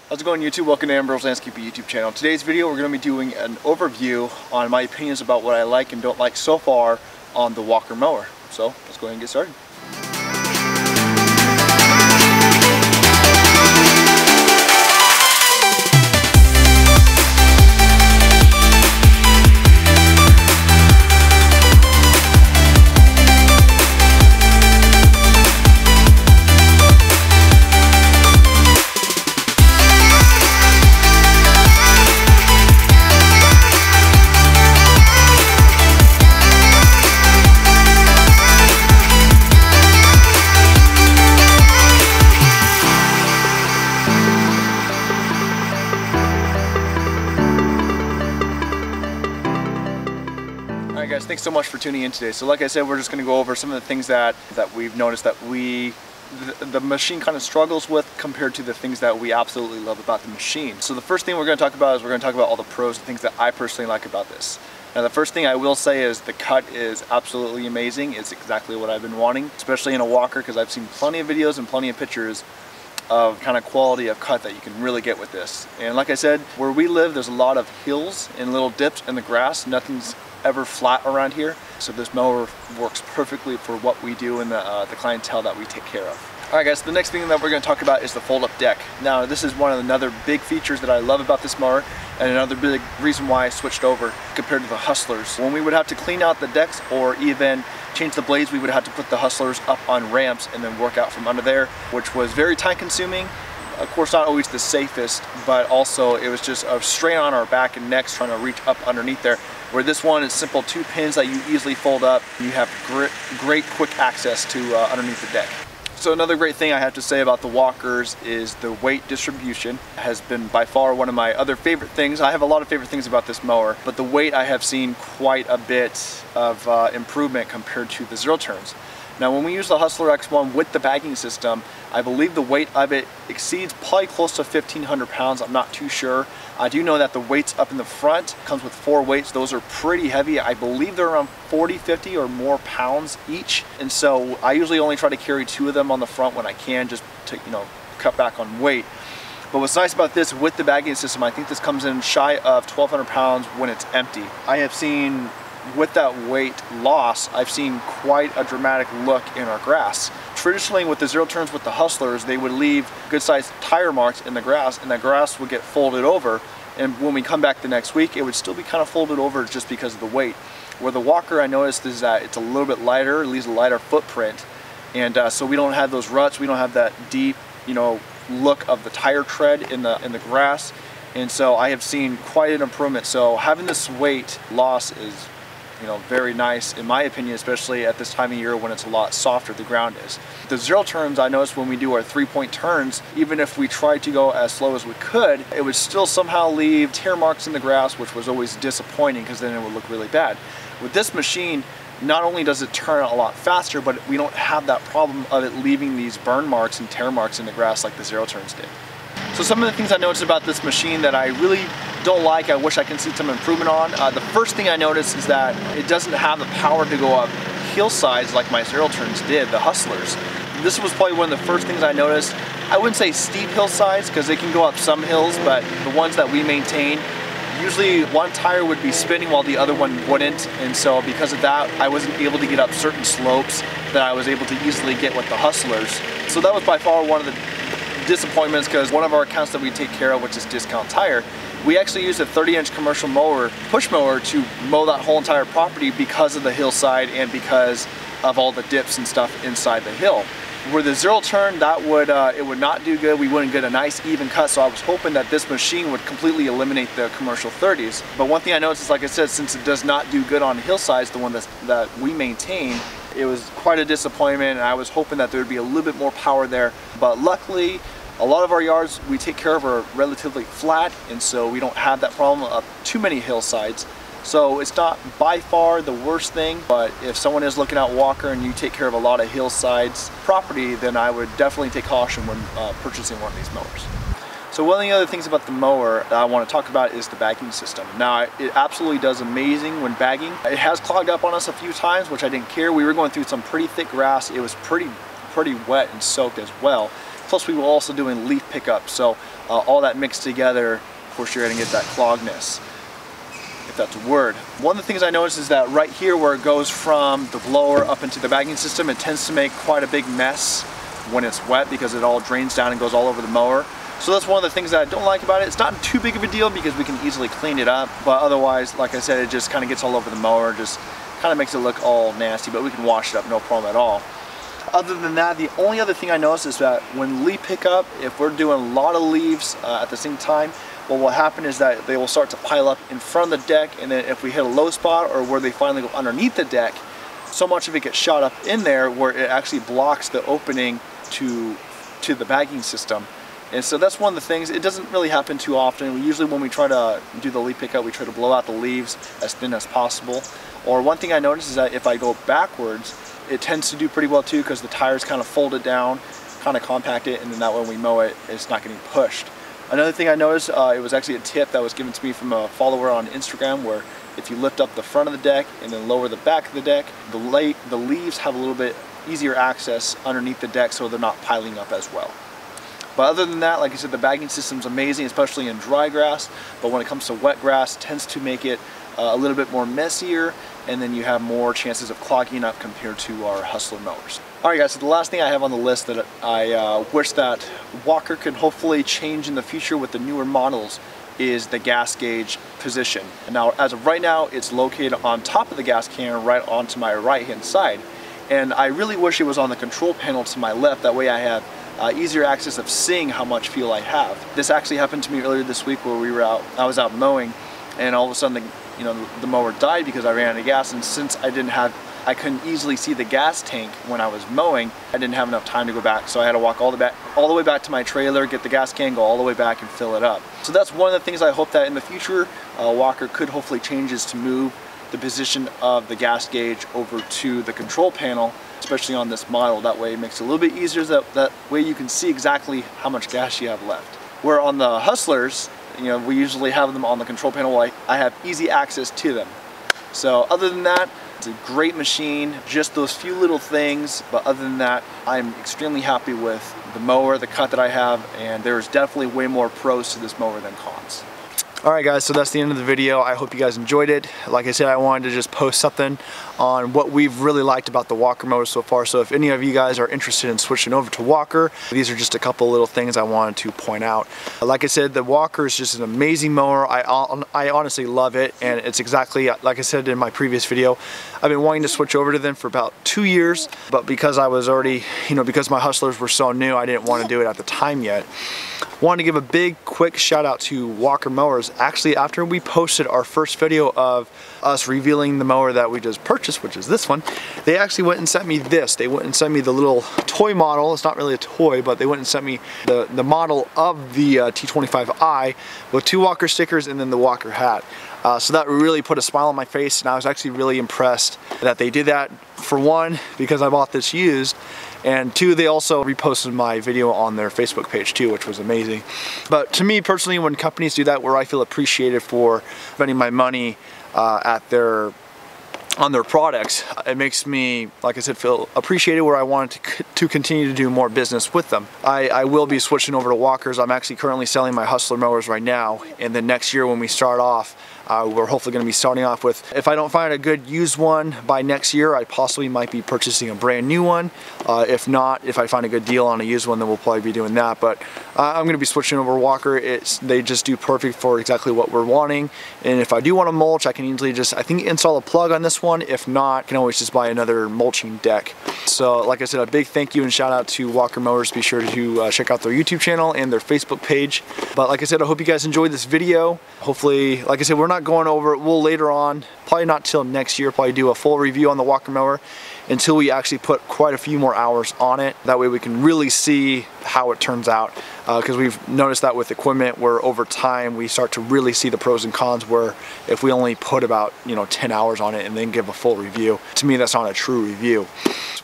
How's it going, YouTube? Welcome to Ambro's Landscaping YouTube channel. In today's video we're going to be doing an overview on my opinions about what I like and don't like so far on the Walker mower. So let's go ahead and get started. Alright guys, thanks so much for tuning in today. So like I said, we're just going to go over some of the things that we've noticed that the machine kind of struggles with compared to the things that we absolutely love about the machine. So the first thing we're going to talk about is we're going to talk about all the pros and things that I personally like about this. Now the first thing I will say is the cut is absolutely amazing. It's exactly what I've been wanting, especially in a walker, because I've seen plenty of videos and plenty of pictures of kind of quality of cut that you can really get with this. And like I said, where we live there's a lot of hills and little dips in the grass. Nothing's ever flat around here, so this mower works perfectly for what we do and the clientele that we take care of. Alright guys, the next thing that we're going to talk about is the fold-up deck. Now this is one of another big features that I love about this mower, and another big reason why I switched over compared to the Hustlers. When we would have to clean out the decks or even change the blades, we would have to put the Hustlers up on ramps and then work out from under there, which was very time consuming. Of course not always the safest, but also it was just a strain on our back and necks trying to reach up underneath there. Where this one is simple, 2 pins that you easily fold up. You have great quick access to underneath the deck. So another great thing I have to say about the walkers is the weight distribution has been by far one of my other favorite things. I have a lot of favorite things about this mower, but the weight I have seen quite a bit of improvement compared to the zero turns. Now when we use the Hustler X1 with the bagging system, I believe the weight of it exceeds probably close to 1,500 pounds. I'm not too sure. I do know that the weights up in the front comes with 4 weights. Those are pretty heavy. I believe they're around 40, 50 or more pounds each. And so I usually only try to carry 2 of them on the front when I can, just to, cut back on weight. But what's nice about this with the bagging system, I think this comes in shy of 1,200 pounds when it's empty. I have seen with that weight loss, I've seen quite a dramatic look in our grass. Traditionally with the zero turns with the Hustlers, they would leave good sized tire marks in the grass, and the grass would get folded over, and when we come back the next week it would still be kind of folded over just because of the weight. Where the Walker, I noticed, is that it's a little bit lighter, it leaves a lighter footprint, and so we don't have those ruts, we don't have that deep look of the tire tread in the grass, and so I have seen quite an improvement. So having this weight loss is very nice in my opinion, especially at this time of year when it's a lot softer the ground is. The zero turns, I noticed when we do our 3-point turns, even if we tried to go as slow as we could, it would still somehow leave tear marks in the grass, which was always disappointing because then it would look really bad. With this machine, not only does it turn a lot faster, but we don't have that problem of it leaving these burn marks and tear marks in the grass like the zero turns did. So some of the things I noticed about this machine that I really don't like, I wish I can see some improvement on. The first thing I noticed is that it doesn't have the power to go up hillsides like my zero turns did, the Hustlers. This was probably one of the first things I noticed. I wouldn't say steep hillsides because they can go up some hills, but the ones that we maintain, usually one tire would be spinning while the other one wouldn't, and so because of that I wasn't able to get up certain slopes that I was able to easily get with the Hustlers. So that was by far one of the disappointments, because one of our accounts that we take care of, which is Discount Tire, we actually use a 30-inch commercial mower, push mower, to mow that whole entire property because of the hillside and because of all the dips and stuff inside the hill. Where the zero turn, that would it would not do good. We wouldn't get a nice even cut, so I was hoping that this machine would completely eliminate the commercial 30s. But one thing I noticed is, like I said, since it does not do good on hillsides, the one that we maintain, it was quite a disappointment, and I was hoping that there would be a little bit more power there. But luckily, a lot of our yards we take care of are relatively flat, and so we don't have that problem of too many hillsides. So it's not by far the worst thing, but if someone is looking at Walker and you take care of a lot of hillsides property, then I would definitely take caution when purchasing one of these mowers. So one of the other things about the mower that I want to talk about is the bagging system. Now, it absolutely does amazing when bagging. It has clogged up on us a few times, which I didn't care. We were going through some pretty thick grass. It was pretty wet and soaked as well. Plus we were also doing leaf pickup, so all that mixed together, of course you're going to get that clogness, if that's a word. One of the things I noticed is that right here where it goes from the blower up into the bagging system, it tends to make quite a big mess when it's wet because it all drains down and goes all over the mower. So that's one of the things that I don't like about it. It's not too big of a deal because we can easily clean it up, but otherwise, like I said, it just kind of gets all over the mower, just kind of makes it look all nasty, but we can wash it up, no problem at all. Other than that, the only other thing I noticed is that when leaf pickup, if we're doing a lot of leaves at the same time, what will happen is that they will start to pile up in front of the deck, and then if we hit a low spot or where they finally go underneath the deck, so much of it gets shot up in there where it actually blocks the opening to the bagging system. And so that's one of the things. It doesn't really happen too often. Usually when we try to do the leaf pickup, we try to blow out the leaves as thin as possible. Or one thing I noticed is that if I go backwards, it tends to do pretty well too, because the tires kind of fold it down, kind of compact it, and then that way when we mow it, it's not getting pushed. Another thing I noticed, it was actually a tip that was given to me from a follower on Instagram, where if you lift up the front of the deck and then lower the back of the deck, the leaves have a little bit easier access underneath the deck, so they're not piling up as well. But other than that, like I said, the bagging system's amazing, especially in dry grass, but when it comes to wet grass, it tends to make it a little bit more messier, and then you have more chances of clogging up compared to our Hustler mowers. Alright guys, so the last thing I have on the list that I wish that Walker could hopefully change in the future with the newer models is the gas gauge position. And now, as of right now, it's located on top of the gas can right onto my right hand side. And I really wish it was on the control panel to my left, that way I have easier access of seeing how much fuel I have. This actually happened to me earlier this week where I was out mowing, and all of a sudden the mower died because I ran out of gas, and since I couldn't easily see the gas tank when I was mowing, I didn't have enough time to go back, so I had to walk all the way back to my trailer, get the gas can, go all the way back and fill it up. So that's one of the things I hope that in the future Walker could hopefully change, is to move the position of the gas gauge over to the control panel, especially on this model. That way it makes it a little bit easier, that way you can see exactly how much gas you have left. Where on the Hustlers, we usually have them on the control panel, I have easy access to them. So other than that, it's a great machine, just those few little things, but other than that, I'm extremely happy with the mower, the cut that I have, and there's definitely way more pros to this mower than cons. Alright guys, so that's the end of the video. I hope you guys enjoyed it. Like I said, I wanted to just post something on what we've really liked about the Walker mower so far. So if any of you guys are interested in switching over to Walker, these are just a couple little things I wanted to point out. Like I said, the Walker is just an amazing mower. I honestly love it, and it's exactly like I said in my previous video. I've been wanting to switch over to them for about 2 years, but because I was already, because my Hustlers were so new, I didn't want to do it at the time yet. Wanted to give a big quick shout out to Walker Mowers. Actually, after we posted our first video of us revealing the mower that we just purchased, which is this one, they actually went and sent me this. They went and sent me the little toy model. It's not really a toy, but they went and sent me the model of the T25i with 2 Walker stickers and then the Walker hat. So that really put a smile on my face, and I was actually really impressed that they did that, for one, because I bought this used, and 2, they also reposted my video on their Facebook page too, which was amazing. But to me personally, when companies do that, where I feel appreciated for spending my money on their products, it makes me, like I said, feel appreciated, where I want to continue to do more business with them. I will be switching over to Walkers. I'm actually currently selling my Hustler mowers right now, and then next year when we start off, we're hopefully going to be starting off with, if I don't find a good used one by next year, I possibly might be purchasing a brand new one. If not, if I find a good deal on a used one, then we'll probably be doing that. But I'm going to be switching over to Walker. They just do perfect for exactly what we're wanting. And if I do want to mulch, I can easily just, I think, install a plug on this one. If not, I can always just buy another mulching deck. So like I said, a big thank you and shout out to Walker Mowers. Be sure to check out their YouTube channel and their Facebook page. But like I said, I hope you guys enjoyed this video. Hopefully, like I said, we're not going over it. We'll later on, probably not till next year, probably do a full review on the Walker mower until we actually put quite a few more hours on it. That way we can really see how it turns out, because we've noticed that with equipment, where over time we start to really see the pros and cons, where if we only put about 10 hours on it and then give a full review, to me that's not a true review.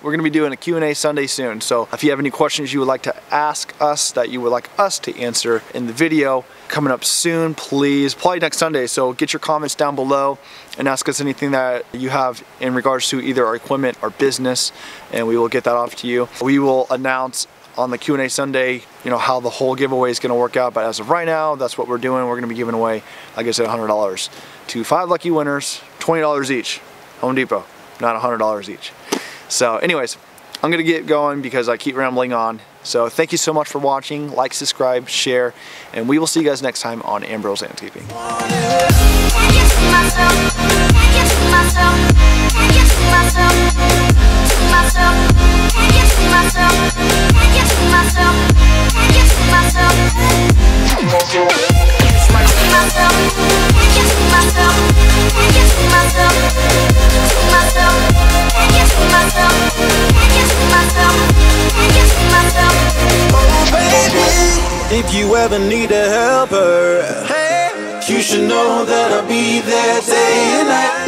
We're going to be doing a Q&A Sunday soon, so if you have any questions you would like to ask us that you would like us to answer in the video coming up soon, please, probably next Sunday, so get your comments down below and ask us anything that you have in regards to either our equipment or business, and we will get that off to you. We will announce on the Q&A Sunday, you know, how the whole giveaway is going to work out. But as of right now, that's what we're doing. We're going to be giving away, like I said, $100 to 5 lucky winners, $20 each. Home Depot, not $100 each. So anyways, I'm going to get going because I keep rambling on. So thank you so much for watching. Like, subscribe, share, and we will see you guys next time on Ambro's Landscaping. If you ever need a helper, hey, you should know that I'll be there day and night.